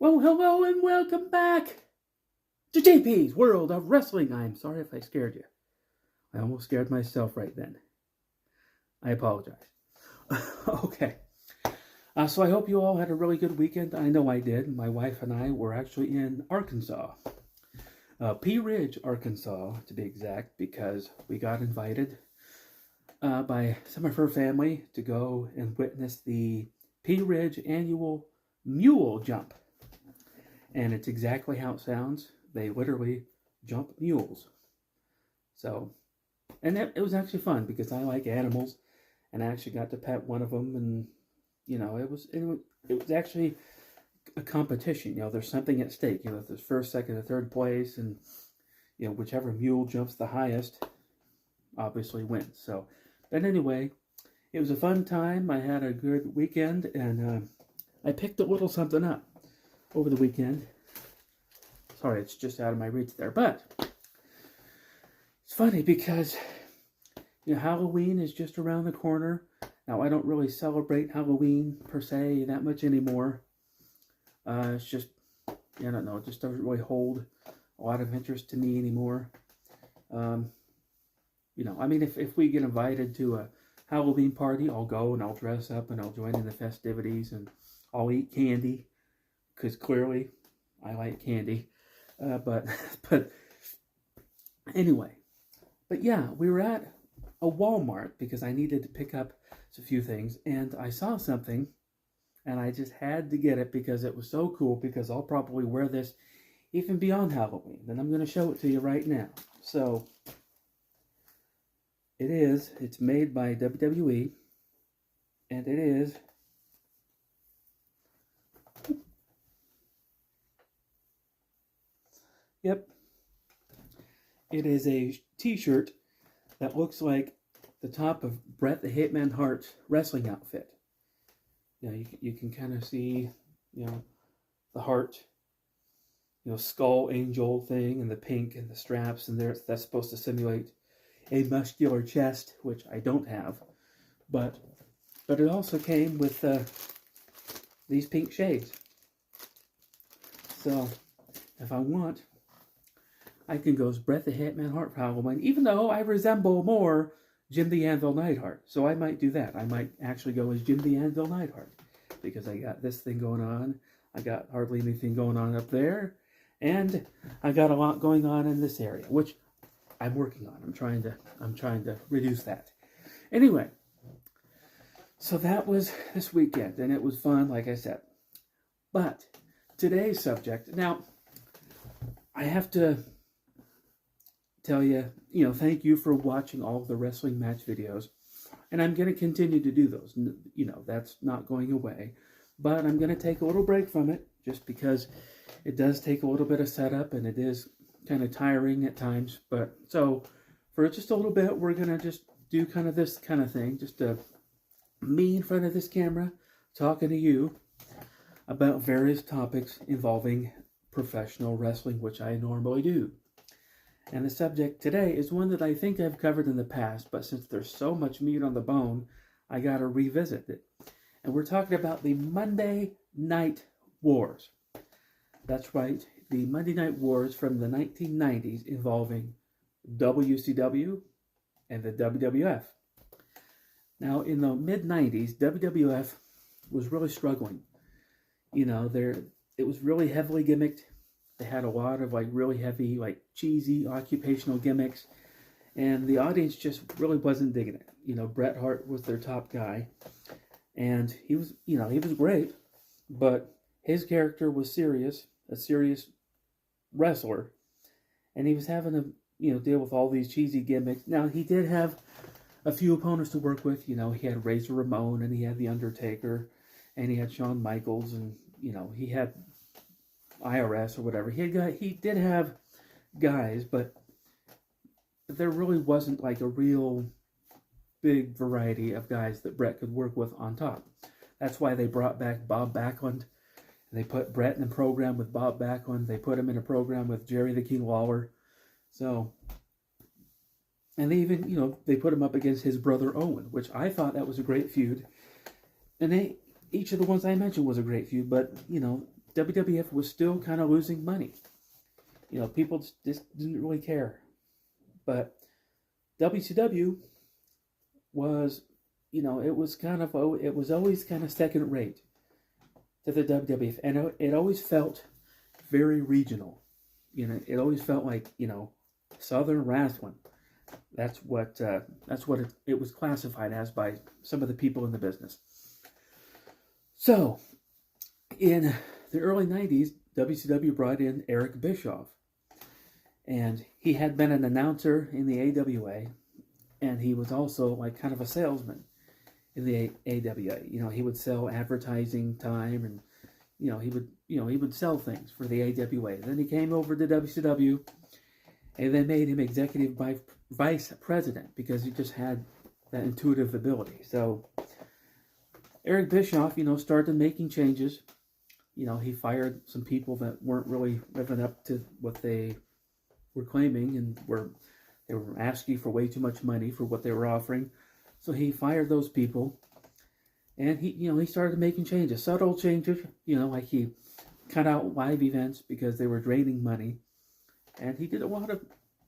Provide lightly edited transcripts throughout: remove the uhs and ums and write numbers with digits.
Well, hello and welcome back to J.P.s World of Wrestling. I'm sorry if I scared you. I almost scared myself right then. I apologize. Okay. So I hope you all had a really good weekend. I know I did. My wife and I were actually in Arkansas. Pea Ridge, Arkansas, to be exact, because we got invited by some of her family to go and witness the Pea Ridge annual mule jump. And it's exactly how it sounds. They literally jump mules. So, and it was actually fun because I like animals, and I actually got to pet one of them, and it was actually a competition. There's something at stake. If there's first, second, or third place, and whichever mule jumps the highest, obviously wins. So, but anyway, it was a fun time. I had a good weekend, and I picked a little something up over the weekend. Sorry, it's just out of my reach there, but it's funny because Halloween is just around the corner. Now, I don't really celebrate Halloween per se that much anymore. It's just, I don't know, it just doesn't really hold a lot of interest to me anymore. If we get invited to a Halloween party, I'll go and I'll dress up and I'll join in the festivities and I'll eat candy because clearly I like candy. But anyway, but yeah, we were at a Walmart because I needed to pick up a few things, and I saw something, and I just had to get it because it was so cool, because I'll probably wear this even beyond Halloween, and I'm going to show it to you right now. So, it's made by WWE, and it is it is a t-shirt that looks like the top of Bret the Hitman Hart's wrestling outfit. You can kind of see, the heart, skull angel thing, and the pink and the straps, and that's supposed to simulate a muscular chest, which I don't have. But it also came with these pink shades. So if I want, I can go as Bret the Hitman Hart for Halloween, even though I resemble more Jim the Anvil Neidhart. So I might do that. I might actually go as Jim the Anvil Neidhart, because I got this thing going on. I got hardly anything going on up there. And I got a lot going on in this area, which I'm working on. I'm trying to reduce that. Anyway, so that was this weekend, and it was fun, like I said. But today's subject, now, I have to tell you, thank you for watching all of the wrestling match videos. And I'm going to continue to do those. That's not going away. But I'm going to take a little break from it, just because it does take a little bit of setup, and it is kind of tiring at times. But so for just a little bit, we're going to just do kind of this kind of thing. Just me in front of this camera talking to you about various topics involving professional wrestling, which I normally do. And the subject today is one that I think I've covered in the past, but since there's so much meat on the bone, I got to revisit it. And we're talking about the Monday Night Wars. That's right, the Monday Night Wars from the 1990s involving WCW and the WWF. Now, in the mid-90s, WWF was really struggling. It was really heavily gimmicked. They had a lot of really heavy, cheesy occupational gimmicks, and the audience just really wasn't digging it. Bret Hart was their top guy, and he was great, but his character was a serious wrestler, and he was having to, deal with all these cheesy gimmicks. Now, he did have a few opponents to work with. He had Razor Ramon, and he had The Undertaker, and he had Shawn Michaels, and, he had IRS or whatever. He did have guys, but there really wasn't a real big variety of guys that Bret could work with on top. That's why they brought back Bob Backlund. They put Bret in a program with Bob Backlund. They put him in a program with Jerry the King Lawler. So, and they even, they put him up against his brother Owen, which I thought that was a great feud. And each of the ones I mentioned was a great feud, but, WWF was still kind of losing money. People just didn't really care. But WCW was, it was always kind of second rate to the WWF, and it always felt very regional. It always felt like Southern wrestling. That's what it was classified as by some of the people in the business. So, in the early 90s, WCW brought in Eric Bischoff. And he had been an announcer in the AWA, and he was also like kind of a salesman in the AWA. He would sell advertising time, and he would sell things for the AWA. Then he came over to WCW, and they made him executive vice president because he just had that intuitive ability. So Eric Bischoff, started making changes. He fired some people that weren't really living up to what they were claiming, and they were asking for way too much money for what they were offering. So he fired those people, and he started making changes, subtle changes. Like he cut out live events because they were draining money, and he did a lot of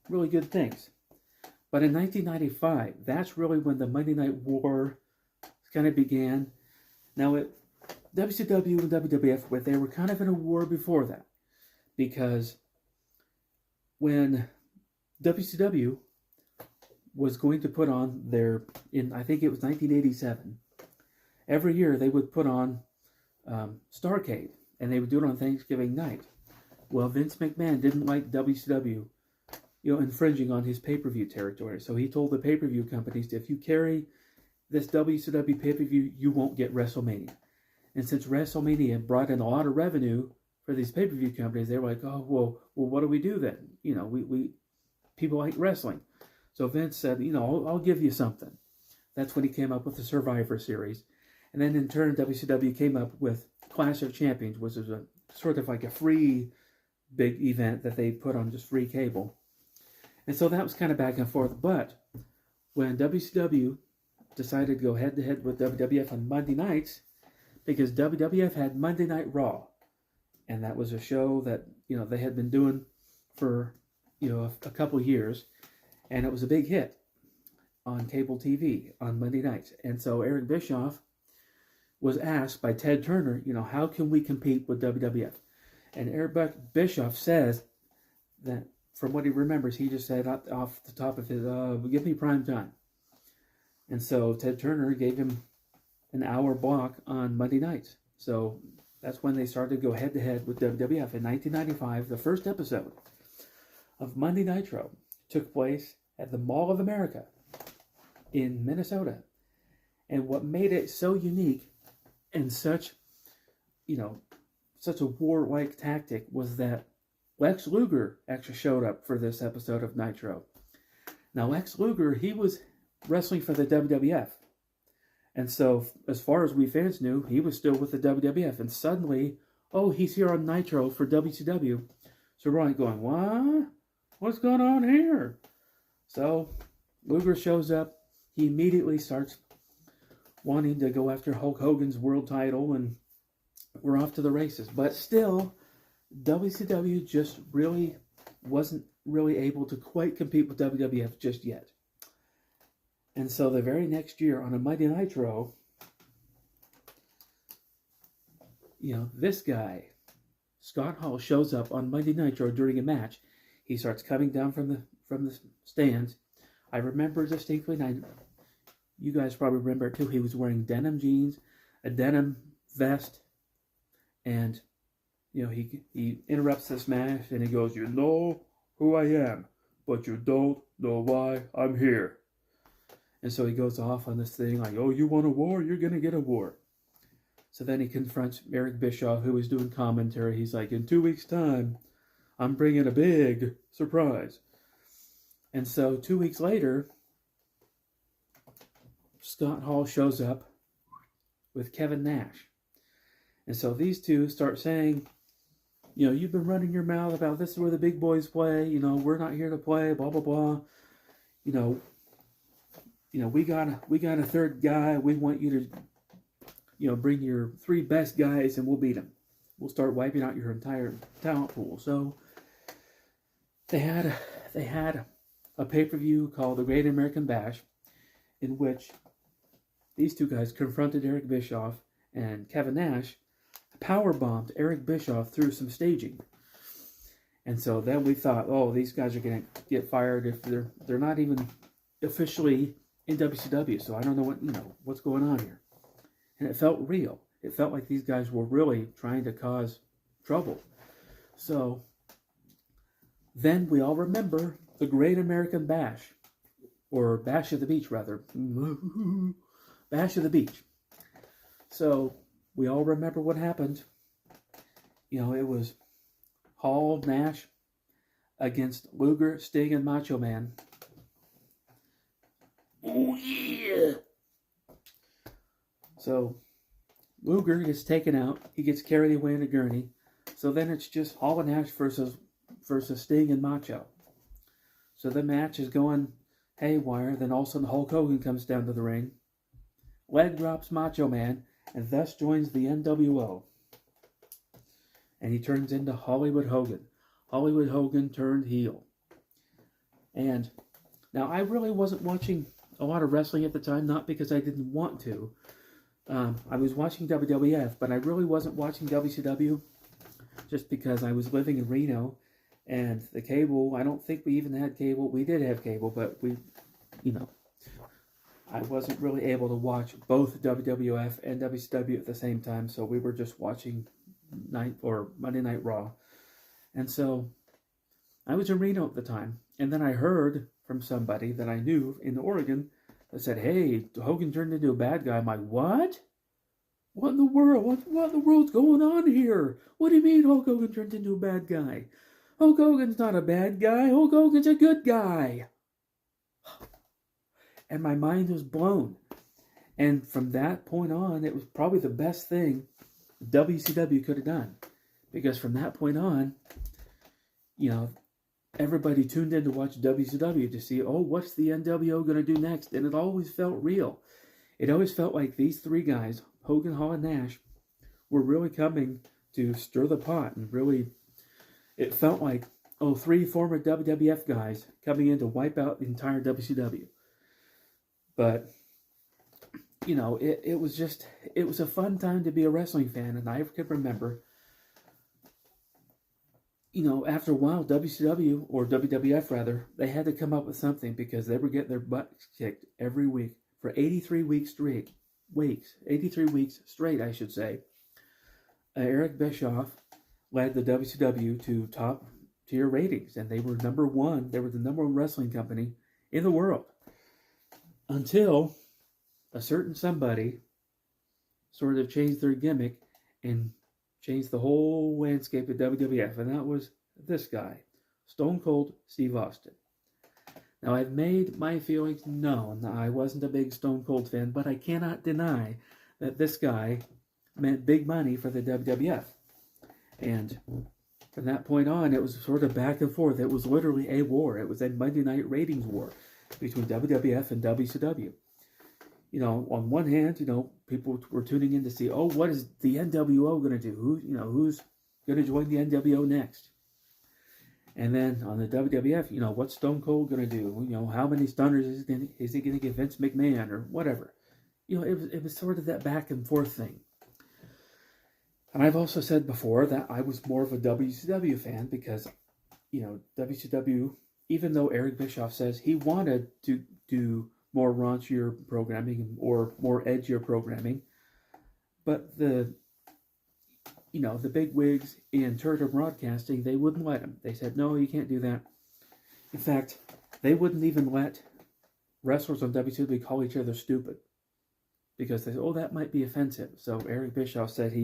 really good things. But in 1995, that's really when the Monday Night War kind of began. Now, WCW and WWF, they were kind of in a war before that, because when WCW was going to put on I think it was 1987, every year they would put on Starrcade, and they would do it on Thanksgiving night. Well, Vince McMahon didn't like WCW, infringing on his pay-per-view territory. So he told the pay-per-view companies, if you carry this WCW pay-per-view, you won't get WrestleMania. And since WrestleMania brought in a lot of revenue for these pay-per-view companies, they were like, oh, well, what do we do then? We people like wrestling. So Vince said, I'll give you something. That's when he came up with the Survivor Series. And then in turn, WCW came up with Clash of Champions, which is a sort of like a free big event that they put on just free cable. And so that was kind of back and forth. But when WCW decided to go head-to-head with WWF on Monday nights, because WWF had Monday Night Raw, and that was a show that they had been doing for a couple years, and it was a big hit on cable TV on Monday nights. And so Eric Bischoff was asked by Ted Turner, how can we compete with WWF? And Eric Bischoff says that, from what he remembers, he just said off the top of his, give me prime time. And so Ted Turner gave him an hour block on Monday nights. So that's when they started to go head-to-head with WWF. In 1995, the first episode of Monday Nitro took place at the Mall of America in Minnesota. And what made it so unique and such a war-like tactic was that Lex Luger actually showed up for this episode of Nitro. Now, Lex Luger, he was wrestling for the WWF. And so, as far as we fans knew, he was still with the WWF. And suddenly, he's here on Nitro for WCW. So we're like going, what? What's going on here? So, Luger shows up. He immediately starts wanting to go after Hulk Hogan's world title, and we're off to the races. But still, WCW just really wasn't really able to quite compete with WWF just yet. And so the very next year on a Monday Nitro, this guy, Scott Hall, shows up on Monday Nitro during a match. He starts coming down from the stands. I remember distinctly, and you guys probably remember it too, he was wearing denim jeans, a denim vest, and he interrupts this match, and he goes, "You know who I am, but you don't know why I'm here." And so he goes off on this thing like, "Oh, you want a war? You're going to get a war." So then he confronts Eric Bischoff, who is doing commentary. He's like, "In 2 weeks' time, I'm bringing a big surprise." And so 2 weeks later, Scott Hall shows up with Kevin Nash. And so these two start saying, "You've been running your mouth about this is where the big boys play. We're not here to play, blah, blah, blah. We got a third guy. We want you to, bring your three best guys and we'll beat them. we'll start wiping out your entire talent pool. So they had a pay-per-view called the Great American Bash, in which these two guys confronted Eric Bischoff, and Kevin Nash power bombed Eric Bischoff through some staging. And so then we thought, oh, these guys are going to get fired if they're not even officially in WCW. So I don't know what's going on here. And it felt real. It felt like these guys were really trying to cause trouble. So then we all remember the Great American Bash, or Bash of the Beach, rather. Bash of the Beach. So we all remember what happened. It was Hall, Nash against Luger, Sting, and Macho Man. Oh, yeah! So Luger gets taken out. He gets carried away in a gurney. So then it's just Hall and Nash versus Sting and Macho. So the match is going haywire. Then all of a sudden Hulk Hogan comes down to the ring. Leg drops Macho Man, and thus joins the NWO. And he turns into Hollywood Hogan. Hollywood Hogan turned heel. And now I really wasn't watching a lot of wrestling at the time, not because I didn't want to. I was watching WWF, but I really wasn't watching WCW just because I was living in Reno, and the cable, I don't think we even had cable. We did have cable, but I wasn't really able to watch both WWF and WCW at the same time, so we were just watching Monday Night Raw. And so I was in Reno at the time, and then I heard from somebody that I knew in Oregon that said, hey, Hogan turned into a bad guy. I'm like, what? What in the world? What in the world's going on here? What do you mean Hulk Hogan turned into a bad guy? Hulk Hogan's not a bad guy. Hulk Hogan's a good guy. And my mind was blown. And from that point on, it was probably the best thing WCW could have done. Because from that point on, everybody tuned in to watch WCW to see, oh, what's the NWO going to do next? And it always felt real. It always felt like these three guys, Hogan, Hall, and Nash, were really coming to stir the pot. And really, it felt like, three former WWF guys coming in to wipe out the entire WCW. But, it was a fun time to be a wrestling fan. And I can remember, after a while, WCW, or WWF rather, they had to come up with something because they were getting their butts kicked every week for 83 weeks straight. 83 weeks straight, I should say. Eric Bischoff led the WCW to top tier ratings, and they were number one. They were the number one wrestling company in the world. Until a certain somebody sort of changed their gimmick and changed the whole landscape of WWF, and that was this guy, Stone Cold Steve Austin. Now, I've made my feelings known. I wasn't a big Stone Cold fan, but I cannot deny that this guy meant big money for the WWF. And from that point on, it was sort of back and forth. It was literally a war. It was a Monday night ratings war between WWF and WCW. On one hand, people were tuning in to see, what is the NWO going to do? Who's going to join the NWO next? And then on the WWF, what's Stone Cold going to do? How many stunners is he going to give Vince McMahon or whatever? It was sort of that back and forth thing. And I've also said before that I was more of a WCW fan because, WCW, even though Eric Bischoff says he wanted to do more raunchier programming or more edgier programming, but the big wigs in Turner Broadcasting, they wouldn't let him. They said, no, you can't do that. In fact, they wouldn't even let wrestlers on WCW call each other stupid because they said, that might be offensive. So Eric Bischoff said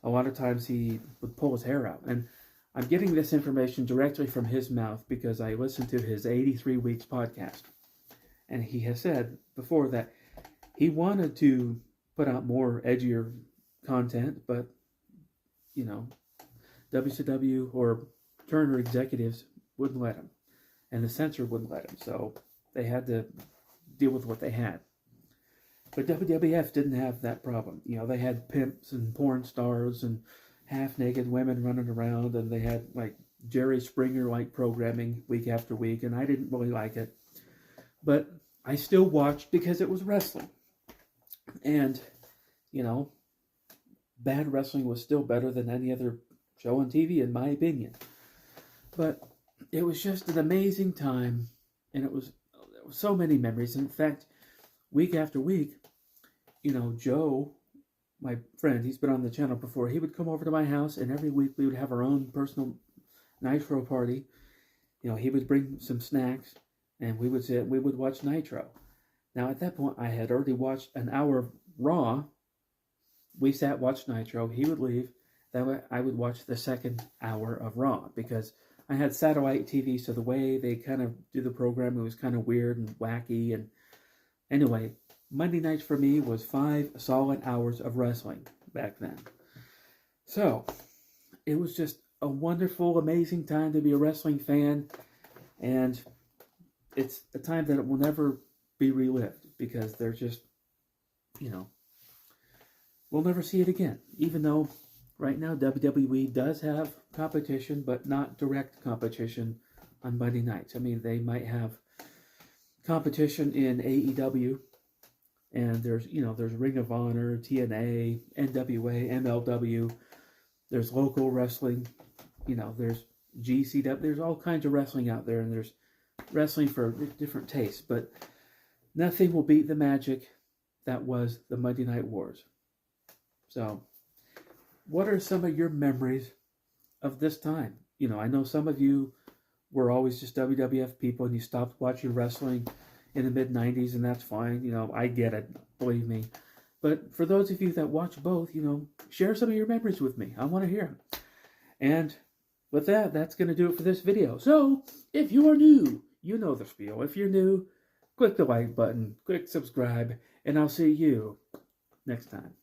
a lot of times he would pull his hair out. And I'm getting this information directly from his mouth because I listened to his 83 Weeks podcast. And he has said before that he wanted to put out more edgier content, but, WCW or Turner executives wouldn't let him. And the censor wouldn't let him. So they had to deal with what they had. But WWF didn't have that problem. They had pimps and porn stars and, half-naked women running around, and they had like Jerry Springer-like programming week after week, and I didn't really like it. But I still watched because it was wrestling. And, you know, bad wrestling was still better than any other show on TV, in my opinion. But it was just an amazing time, and it was so many memories. In fact, week after week, you know, Joe, my friend, he's been on the channel before, he would come over to my house, and every week we would have our own personal Nitro party. You know, he would bring some snacks, and we would sit and we would watch Nitro. Now, at that point, I had already watched an hour of Raw. We sat, watched Nitro. He would leave. That way, I would watch the second hour of Raw, because I had satellite TV, so the way they kind of do the program, it was kind of weird and wacky. And anyway, Monday nights for me was 5 solid hours of wrestling back then. So, it was just a wonderful, amazing time to be a wrestling fan. And it's a time that will never be relived, because they're just, you know, we'll never see it again. Even though right now WWE does have competition, but not direct competition on Monday nights. I mean, they might have competition in AEW, and there's Ring of Honor, TNA, NWA, MLW. There's local wrestling. You know, there's GCW. There's all kinds of wrestling out there, and there's wrestling for different tastes. But nothing will beat the magic that was the Monday Night Wars. So, what are some of your memories of this time? You know, I know some of you were always just WWF people, and you stopped watching wrestling in the mid-90s, and that's fine. You know, I get it, believe me. But for those of you that watch both, you know, share some of your memories with me. I want to hear them. And with that, that's going to do it for this video. So, if you are new, you know the spiel. If you're new, click the like button, click subscribe, and I'll see you next time.